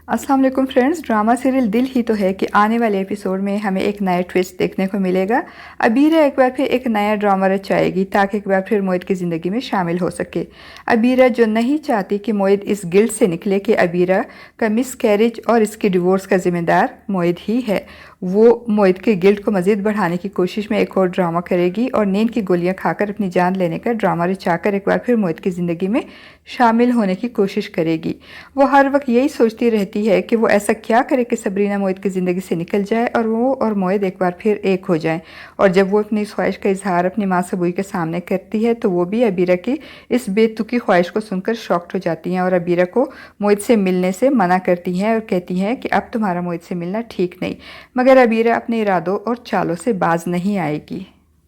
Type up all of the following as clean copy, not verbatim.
अस्सलाम वालेकुम friends. Drama serial दिल ही तो है कि आने वाले एपिसोड में हमें एक नया ट्विस्ट देखने को मिलेगा। अबीरा एक बार फिर एक नया ड्रामा रचाएगी ताकि एक बार फिर मोहित की ज़िंदगी में शामिल हो सके। अबीरा जो नहीं चाहती कि मोहित इस गिल्ट से निकले कि अबीरा का मिसकैरेज और इसके डिवोर्स का ज़िम्मेदार मोहित ही है, वो मोहित के गिल्ट को मज़ीद बढ़ाने की कोशिश में एक और ड्रामा करेगी और नींद की गोलियां खाकर अपनी जान लेने का ड्रामा रचाकर एक बार फिर मोहित की ज़िंदगी में शामिल होने की कोशिश करेगी। वो हर वक्त यही सोचती रहती है कि वो ऐसा क्या करे कि सबरीना मोहित की ज़िंदगी से निकल जाए और वो और मोहित एक बार फिर एक हो जाएं। और जब वो अपनी इस ख्वाहिश का इजहार अपनी माँ सबूई के सामने करती है तो वो भी अबीरा की इस बेतुकी ख्वाहिश को सुनकर शॉक्ड हो जाती हैं और अबीरा को मोहित से मिलने से मना करती हैं और कहती हैं कि अब तुम्हारा मोहित से मिलना ठीक नहीं। मगर अबीरा अपने इरादों और चालों से बाज नहीं आएगी।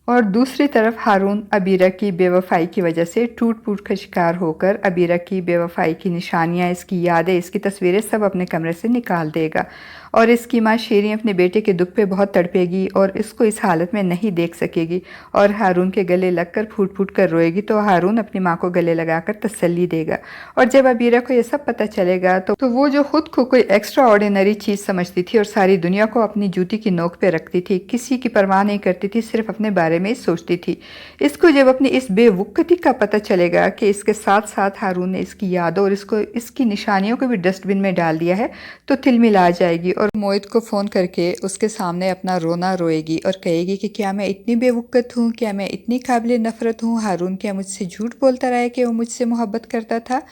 और दूसरी तरफ हारून अबीरा की बेवफाई की वजह से टूट फूट का शिकार होकर अबीरा की बेवफाई की निशानियां, इसकी यादें, इसकी तस्वीरें सब अपने कमरे से निकाल देगा। और इसकी माँ शेरी अपने बेटे के दुख पे बहुत तड़पेगी और इसको इस हालत में नहीं देख सकेगी और हारून के गले लगकर फूट फूट कर रोएगी। तो हारून अपनी माँ को गले लगाकर तसल्ली देगा। और जब अबीरा को ये सब पता चलेगा तो वो जो खुद को कोई एक्स्ट्रा ऑर्डिनरी चीज़ समझती थी और सारी दुनिया को अपनी जूती की नोक पे रखती थी, किसी की परवाह नहीं करती थी, सिर्फ अपने बारे में सोचती थी, इसको जब अपनी इस बेवकूफ़ी का पता चलेगा कि इसके साथ साथ हारून ने इसकी यादों और इसकी निशानियों को भी डस्टबिन में डाल दिया है तो तिलमिला जाएगी और मोहित को फ़ोन करके उसके सामने अपना रोना रोएगी और कहेगी कि क्या मैं इतनी बेवकूफ़ हूँ, क्या मैं इतनी काबिल नफ़रत हूँ। हारून क्या मुझसे झूठ बोलता रहा है कि वो मुझसे मोहब्बत करता था।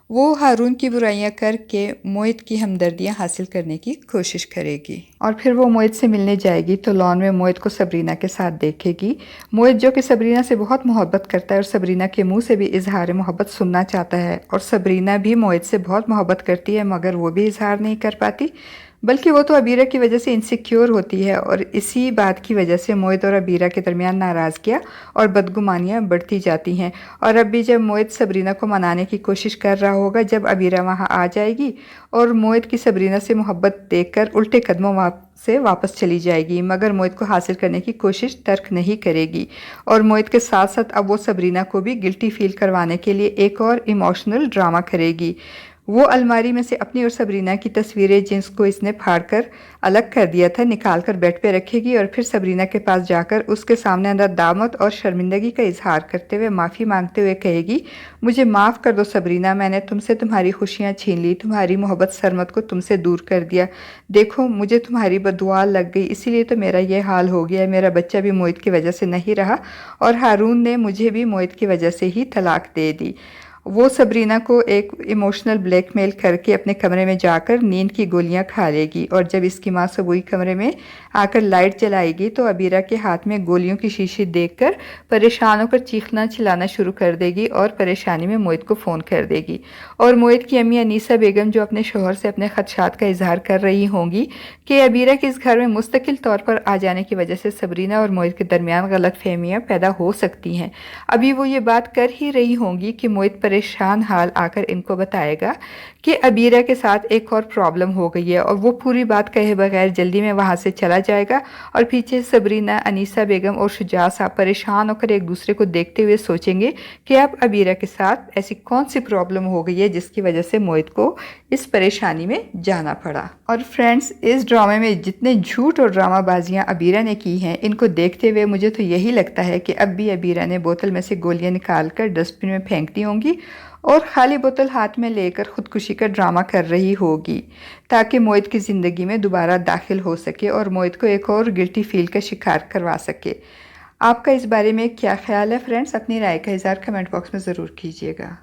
वो हारून की बुराइयां करके मोहित की हमदर्दियां हासिल करने की कोशिश करेगी और फिर वो मोहित से मिलने जाएगी तो लॉन में मोहित को सबरीना के साथ देखेगी। मोहित जो कि सबरीना से बहुत मोहब्बत करता है और सबरीना के मुंह से भी इजहार मोहब्बत सुनना चाहता है और सबरीना भी मोहित से बहुत मोहब्बत करती है मगर वो भी इजहार नहीं कर पाती, बल्कि वो तो अबीरा की वजह से इनसिक्योर होती है और इसी बात की वजह से मोहित और अबीरा के दरमियान नाराज़गियाँ और बदगुमानियाँ बढ़ती जाती हैं। और अब भी जब मोहित सबरीना को मनाने की कोशिश कर रहा होगा, जब अबीरा वहाँ आ जाएगी और मोहित की सबरीना से मोहब्बत देखकर उल्टे कदमों से वापस चली जाएगी, मगर मोहित को हासिल करने की कोशिश तर्क नहीं करेगी। और मोहित के साथ साथ अब वो सबरीना को भी गिल्टी फील करवाने के लिए एक और इमोशनल ड्रामा करेगी। वो अलमारी में से अपनी और सबरीना की तस्वीरें जिनको इसने फाड़कर अलग कर दिया था निकाल कर बेड पे रखेगी और फिर सबरीना के पास जाकर उसके सामने नदामत और शर्मिंदगी का इजहार करते हुए माफ़ी मांगते हुए कहेगी, मुझे माफ़ कर दो सबरीना, मैंने तुमसे तुम्हारी खुशियाँ छीन ली, तुम्हारी मोहब्बत सरमत को तुमसे दूर कर दिया। देखो मुझे तुम्हारी बददुआ लग गई, इसीलिए तो मेरा ये हाल हो गया। मेरा बच्चा भी मोहित की वजह से नहीं रहा और हारून ने मुझे भी मोहित की वजह से ही तलाक दे दी। वो सबरीना को एक इमोशनल ब्लैकमेल करके अपने कमरे में जाकर नींद की गोलियां खा लेगी और जब इसकी माँ सबूई कमरे में आकर लाइट जलाएगी तो अबीरा के हाथ में गोलियों की शीशी देखकर परेशान होकर चीखना चिल्लाना शुरू कर देगी और परेशानी में मोहित को फ़ोन कर देगी। और मोहित की अम्मी अनीसा बेगम जो अपने शोहर से अपने खदशात का इजहार कर रही होंगी कि अबीरा के इस घर में मुस्तकिल तौर पर आ जाने की वजह से सबरीना और मोहित के दरमियान गलत फहमियाँ पैदा हो सकती हैं। अभी वो ये बात कर ही रही होंगी कि मोहित परेशान हाल आकर इनको बताएगा कि अबीरा के साथ एक और प्रॉब्लम हो गई है और वो पूरी बात कहे बगैर जल्दी में वहाँ से चला जाएगा। और पीछे सबरीना, अनीसा बेगम और शुजा साहब परेशान होकर एक दूसरे को देखते हुए सोचेंगे कि अब अबीरा के साथ ऐसी कौन सी प्रॉब्लम हो गई है जिसकी वजह से मोहित को इस परेशानी में जाना पड़ा। और फ्रेंड्स, इस ड्रामे में जितने झूठ और ड्रामाबाजियाँ अबीरा ने की हैं, इनको देखते हुए मुझे तो यही लगता है कि अब भी अबीरा ने बोतल में से गोलियाँ निकाल कर डस्टबिन में फेंक दी होंगी और खाली बोतल हाथ में लेकर खुदकुशी का ड्रामा कर रही होगी ताकि मोहित की ज़िंदगी में दोबारा दाखिल हो सके और मोहित को एक और गिल्टी फील का शिकार करवा सके। आपका इस बारे में क्या ख्याल है फ्रेंड्स? अपनी राय का इज़हार कमेंट बॉक्स में ज़रूर कीजिएगा।